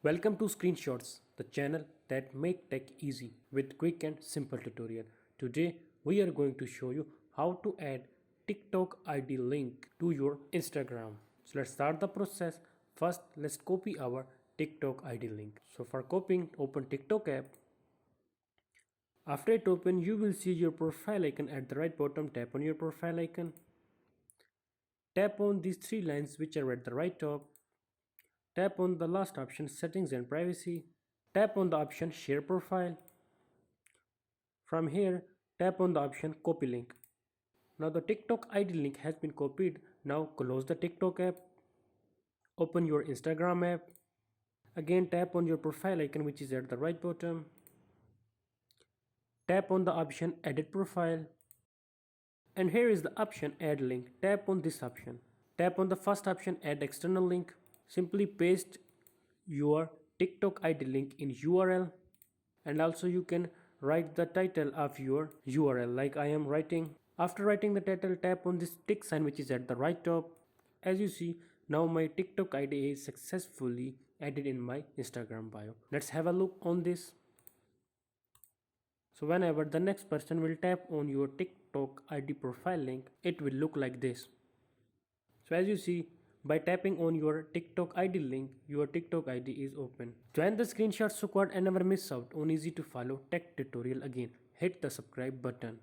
Welcome to ScreenShorts, the channel that make tech easy with quick and simple tutorial. Today we are going to show you how to add TikTok ID link to your Instagram. So let's start the process. First, let's copy our TikTok ID link. So for copying, open TikTok app. After it open, you will see your profile icon at the right bottom. Tap on your profile icon. Tap on these three lines which are at the right top. Tap on the last option, settings and privacy. Tap on the option share profile. From here, tap on the option copy link. Now the TikTok ID link has been copied. Now close the TikTok app. Open your Instagram app. Again tap on your profile icon which is at the right bottom. Tap on the option edit profile. And here is the option add link. Tap on this option. Tap on the first option add external link. Simply paste your TikTok ID link in URL, and also you can write the title of your URL like I am writing. After writing the title, tap on this tick sign which is at the right top. As you see, now my TikTok ID is successfully added in my Instagram bio. Let's have a look on this. So whenever the next person will tap on your TikTok ID profile link, it will look like this. So as you see, by tapping on your TikTok ID link, your TikTok ID is open. Join the ScreenShorts squad and never miss out on easy to follow tech tutorial again. Hit the subscribe button.